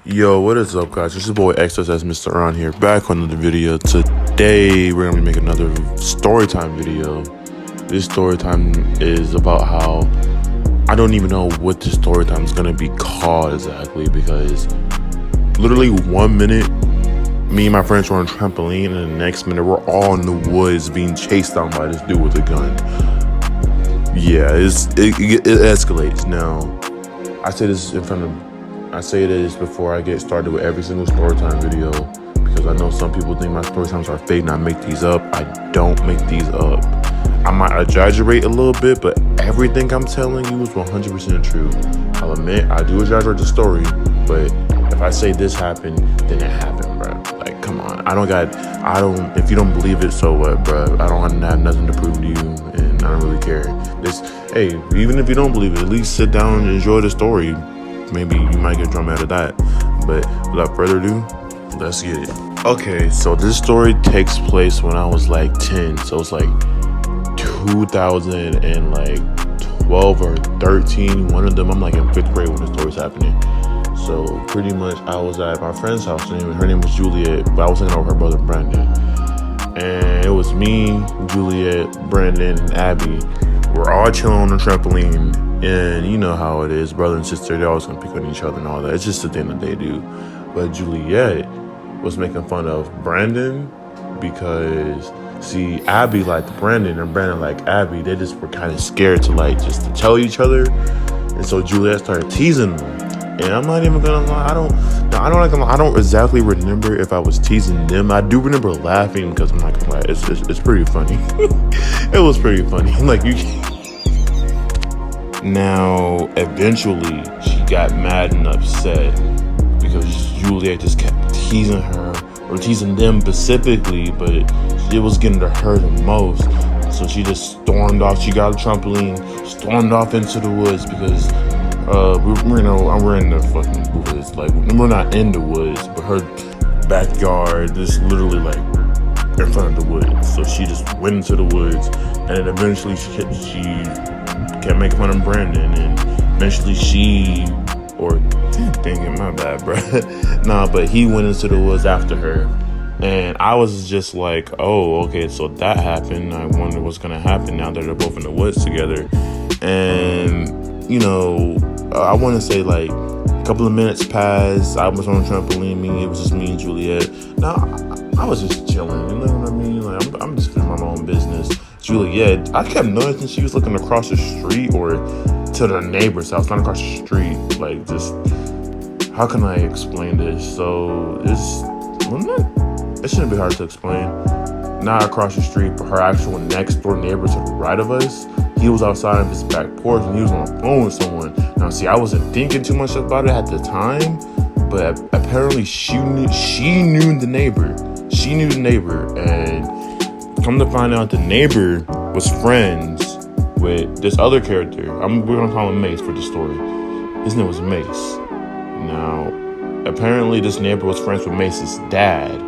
Yo, what is up, guys? It's your boy XSS Mr. Ron here, back on another video. Today, we're gonna be making another storytime video. This storytime is about how I don't even know what this storytime is gonna be called exactly, because literally 1 minute, me and my friends were on a trampoline, and the next minute, we're all in the woods being chased down by this dude with a gun. Yeah, it escalates. Now, I say this before I get started with every single storytime video, because I know some people think my storytimes are fake and I make these up. I don't make these up. I might exaggerate a little bit, but everything I'm telling you is 100% true. I'll admit, I do exaggerate the story, but if I say this happened, then it happened, bro. Like, come on. If you don't believe it, so what, bro? I don't have nothing to prove to you, and I don't really care. Hey, even if you don't believe it, at least sit down and enjoy the story. Maybe you might get drunk out of that. But without further ado, let's get it. Okay, so this story takes place when I was like 10. So it's like 2012 or 13. One of them, I'm like in 5th grade when the story's happening. So pretty much I was at my friend's house. Her name was Juliet, but I was hanging out with her brother Brandon. And it was me, Juliet, Brandon, and Abby. We're all chilling on the trampoline. And you know how it is, brother and sister, they're always gonna pick on each other and all that. It's just the thing that they do. But Juliet was making fun of Brandon because, see, Abby liked Brandon and Brandon liked Abby. They just were kind of scared to just to tell each other. And so Juliet started teasing them. And I'm not even gonna lie, I don't exactly remember if I was teasing them. I do remember laughing because I'm not gonna lie, it's pretty funny. It was pretty funny. Now, eventually, she got mad and upset because Juliet just kept teasing her, or teasing them specifically, but it was getting to her the most. So she just stormed off. She got a trampoline, stormed off into the woods because we're in the fucking woods. Like, we're not in the woods, but her backyard is literally like in front of the woods. So she just went into the woods, and then eventually she kept making fun of Brandon, and eventually my bad, bro. Nah, but he went into the woods after her, and I was just like, oh, okay, so that happened. I wonder what's gonna happen now that they're both in the woods together. And I want to say like a couple of minutes passed. I was on the trampoline. It was just me and Juliet. Now I was just chilling. You know what I mean? Like I'm just doing my own business. Juliet, I kept noticing she was looking across the street or to their neighbor's house, not across the street. Like, just, how can I explain this? So, it shouldn't be hard to explain. Not across the street, but her actual next door neighbor to the right of us. He was outside of his back porch and he was on the phone with someone. Now, see, I wasn't thinking too much about it at the time, but apparently she knew the neighbor. She knew the neighbor, and come to find out, the neighbor was friends with this other character. We're gonna call him Mace for the story. His name was Mace. Now, apparently this neighbor was friends with Mace's dad.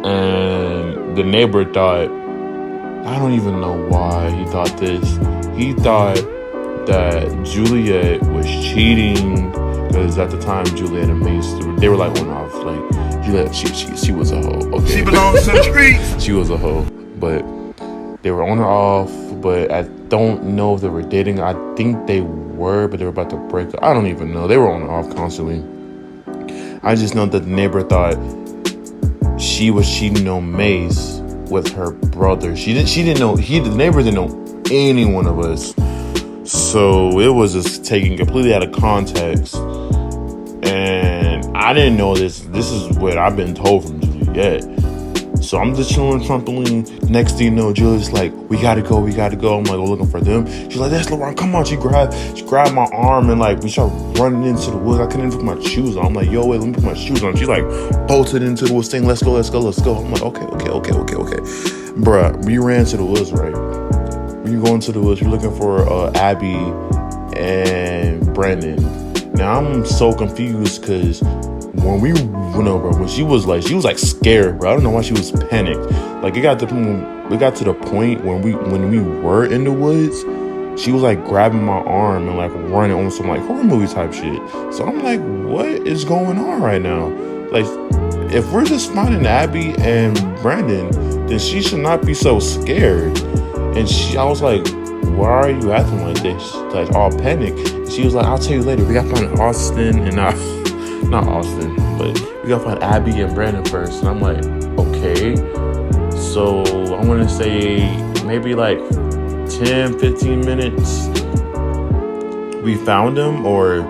And the neighbor thought, I don't even know why he thought this. He thought that Juliet was cheating, because at the time Juliet and Mace, they were like on off. Like, Juliet, she was a hoe. Okay, she belongs to the streets. She was a hoe. But they were on or off, but I don't know if they were dating. I think they were, but they were about to break up. I don't even know. They were on or off constantly. I just know that the neighbor thought she was cheating on Mace with her brother. The neighbor didn't know any one of us. So it was just taken completely out of context. And I didn't know this. This is what I've been told from Juliet. So I'm just chilling on the trampoline. Next thing you know, Juliet's like, we gotta go. I'm like, oh, looking for them. She's like, that's LeBron, come on. She grabbed my arm, and like we started running into the woods. I couldn't even put my shoes on. I'm like, yo, wait, let me put my shoes on. She like bolted into the woods saying, let's go. I'm like, okay. Bruh, we ran to the woods, right? We go into the woods, we're looking for Abby and Brandon. Now I'm so confused because when we went over, she was like scared, bro. I don't know why she was panicked. Like, we got to the point when we were in the woods, she was like grabbing my arm and like running on some like horror movie type shit. So I'm like, what is going on right now? Like, if we're just finding Abby and Brandon, then she should not be so scared. And I was like, why are you acting like this? Like all panic. And she was like, I'll tell you later. We gotta find Austin and not Austin, but we gotta find Abby and Brandon first. And I'm like, okay. So I'm gonna say maybe like 10, 15 minutes. We found them, or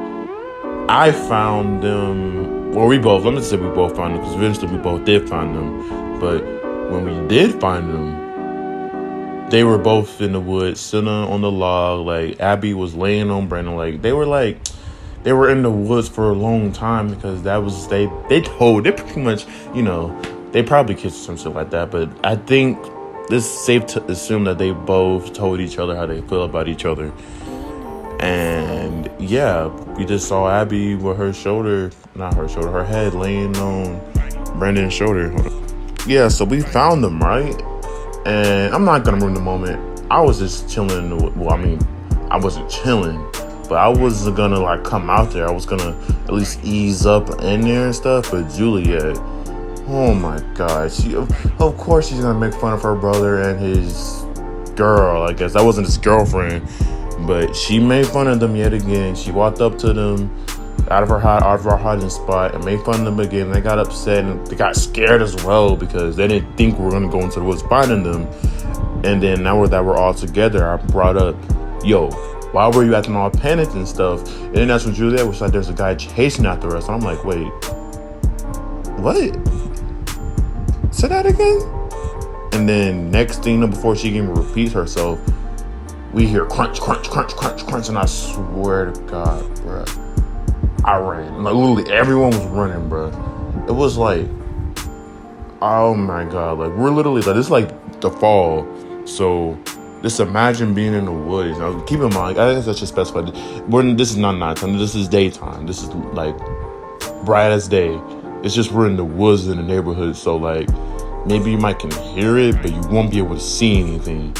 I found them. Well, we both. Let me say we both found them because eventually we both did find them. But when we did find them, they were both in the woods, sitting on the log. Like Abby was laying on Brandon. They were in the woods for a long time because that was they pretty much, they probably kissed some shit like that. But I think it's safe to assume that they both told each other how they feel about each other. And yeah, we just saw Abby with her head laying on Brandon's shoulder. Yeah, so we found them, right? And I'm not gonna ruin the moment. I was just chilling. Well, I mean, I wasn't chilling, but I wasn't gonna like come out there. I was gonna at least ease up in there and stuff. But Juliet, oh my God, of course she's gonna make fun of her brother and his girl. I guess that wasn't his girlfriend, but she made fun of them yet again. She walked up to them out of our hiding spot and made fun of them again. They got upset and they got scared as well because they didn't think we were gonna go into the woods finding them. And then now that we're all together, I brought up, yo, why were you acting all panicked and stuff? And then that's when Juliet was like, there's a guy chasing after us. And I'm like, wait, what? Say that again? And then next thing, before she even repeats herself, we hear crunch, crunch, crunch, crunch, crunch. And I swear to God, bruh, I ran. Like, literally, everyone was running, bruh. It was like, oh my God. Like, we're literally, like, it's like the fall. So, just imagine being in the woods. Now, keep in mind, I guess I should specify, this is not nighttime. This is daytime. This is, like, bright as day. It's just we're in the woods in the neighborhood. So, like, maybe you might can hear it, but you won't be able to see anything.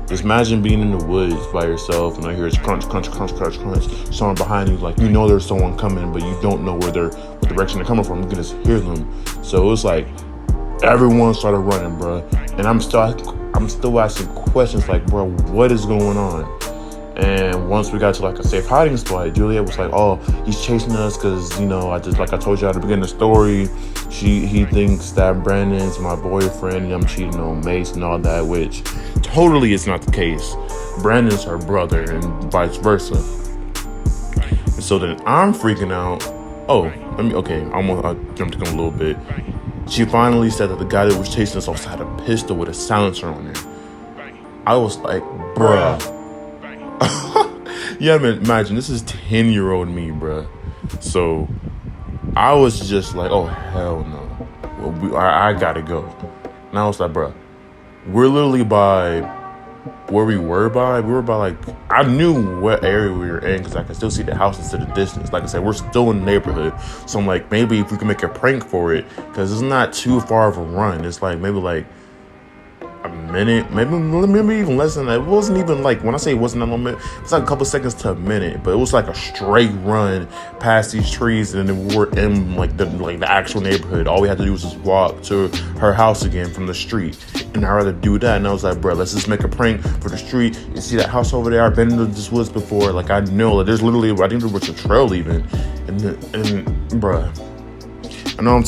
Just imagine being in the woods by yourself and I hear it's crunch, crunch, crunch, crunch, crunch. Someone behind you, like, there's someone coming, but you don't know what direction they're coming from. You can just hear them. So it was like everyone started running, bro. And I'm still asking questions like, bro, what is going on? And once we got to like a safe hiding spot, Juliet was like, oh, he's chasing us because, I told you at the beginning of the story, he thinks that Brandon's my boyfriend and I'm cheating on Mace and all that, which totally is not the case. Brandon's her brother and vice versa. And so then I'm freaking out. I jumped in a little bit. She finally said that the guy that was chasing us also had a pistol with a silencer on it. I was like, bruh. Yeah, man, imagine, this is 10-year-old me, bruh. So I was just like, oh, hell no. Well, I gotta go. And I was like, bruh, we're literally by where we were by. We were by, like, I knew what area we were in because I could still see the houses to the distance. Like I said, we're still in the neighborhood. So I'm like, maybe if we can make a prank for it, because it's not too far of a run. It's like maybe like a minute, maybe even less than that. It wasn't even like, when I say it wasn't a moment, it's like a couple seconds to a minute, but it was like a straight run past these trees, and then we were in like the actual neighborhood. All we had to do was just walk to her house again from the street, and I'd rather do that. And I was like, bro, let's just make a prank for the street. You see that house over there? I've been into this woods before. Like, I know, like, there's literally, I think there was a trail even, and bro, I know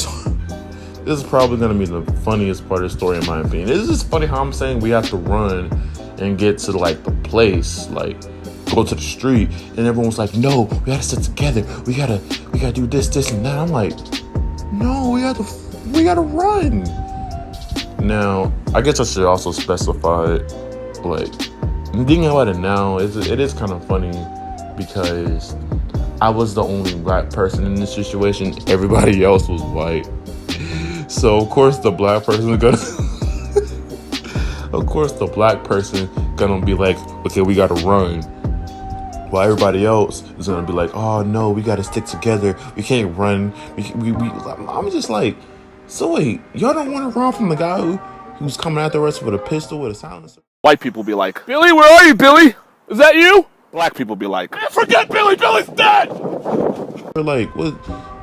this is probably going to be the funniest part of the story in my opinion. It's just funny how I'm saying we have to run and get to like the place, like go to the street, and everyone's like, no, we gotta sit together. We gotta do this and that. I'm like, no, we gotta run. Now, I guess I should also specify, like, thinking about it now, it is kind of funny because I was the only black person in this situation. Everybody else was white. So of course the black person gonna be like, okay, we gotta run. While everybody else is gonna be like, oh no, we gotta stick together. We can't run. I'm just like, so wait, y'all don't want to run from the guy who's coming after us with a pistol with a silencer? White people be like, Billy, where are you, Billy? Is that you? Black people be like, man, forget Billy. Billy's dead. They're like,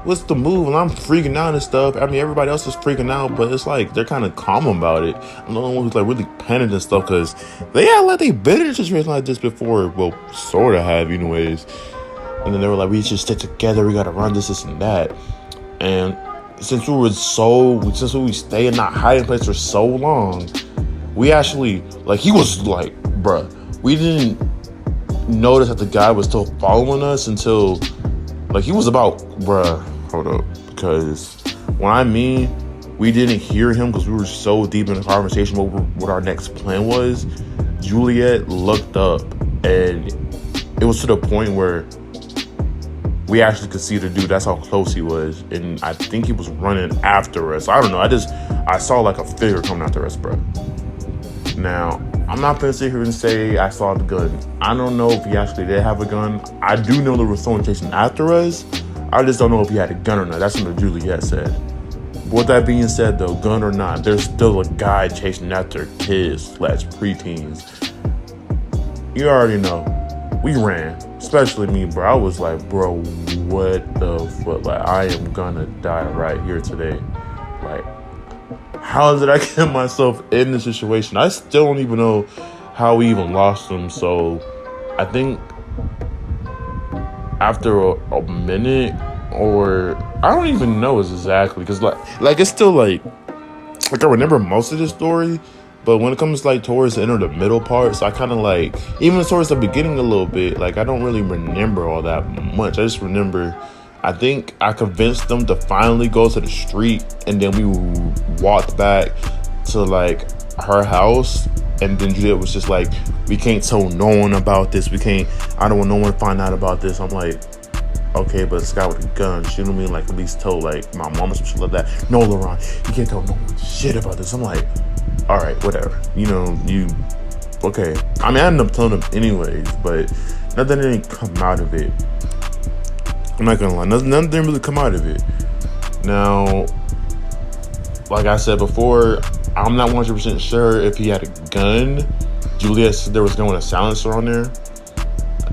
what's the move? And I'm freaking out and stuff. I mean, everybody else is freaking out, but it's like they're kind of calm about it. I'm the only one who's like really panicked and stuff because they act like they've been in a situation like this before. Well, sort of have, anyways. And then they were like, we should stick together. We gotta run this and that. And since we stay in that hiding place for so long, we actually, like, he was like, bruh, we didn't notice that the guy was still following us until, like, he was about, bruh, hold up, because when I mean we didn't hear him because we were so deep in the conversation what our next plan was, Juliet looked up and it was to the point where we actually could see the dude. That's how close he was. And I think he was running after us. I don't know. I saw like a figure coming after us, bro. Now, I'm not going to sit here and say I saw the gun. I don't know if he actually did have a gun. I do know there was someone chasing after us. I just don't know if he had a gun or not. That's what Juliet said. But with that being said, though, gun or not, there's still a guy chasing after kids/preteens. You already know. We ran, especially me, bro. I was like, bro, what the fuck? Like, I am gonna die right here today. Like, how did I get myself in this situation? I still don't even know how we even lost them. So I think after a minute, or I don't even know exactly, because like it's still like I remember most of the story. But when it comes like towards the end of the middle parts, I kind of like, even towards the beginning a little bit, like I don't really remember all that much. I just remember, I think I convinced them to finally go to the street, and then we walked back to like her house, and then Juliet was just like, we can't tell no one about this. I don't want no one to find out about this. I'm like, okay, but this guy with a gun, she don't mean like at least tell like my mom or some shit like that. No, Laurent, you can't tell no one shit about this. I'm like, all right, whatever. Okay. I mean, I ended up telling him anyways, but nothing didn't come out of it. I'm not gonna lie, nothing didn't really come out of it. Now, like I said before, I'm not 100% sure if he had a gun. Juliet said there was no a silencer on there.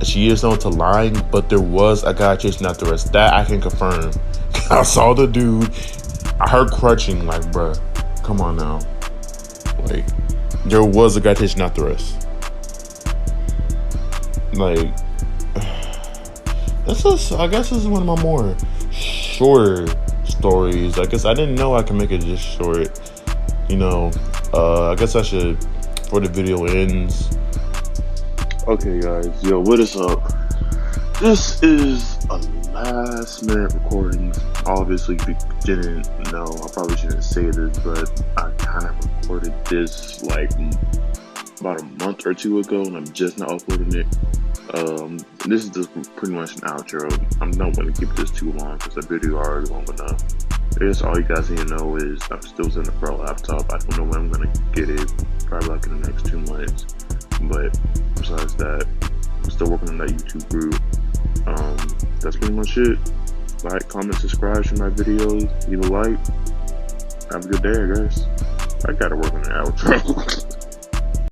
She is known to lying, but there was a guy chasing after us. That I can confirm. I saw the dude. I heard crutching, like, bruh, come on now. Like, there was a guy chasing after us. Like, I guess this is one of my more shorter stories. I guess I didn't know I could make it just short. I guess I should, before the video ends. Okay, guys, yo, what is up? This is a last minute recording. Obviously, if you didn't know, I probably shouldn't say this, but I kind of recorded this like about a month or two ago, and I'm just now uploading it. This is just pretty much an outro. I'm not going to keep this too long because the video already long enough. I guess all you guys need to know is I'm still sitting for a laptop. I don't know when I'm going to get it, probably like in the next 2 months. But besides that, I'm still working on that YouTube group. That's pretty much it. Like, comment, subscribe to my videos, leave a like. Have a good day, I guess. I gotta work on the outro.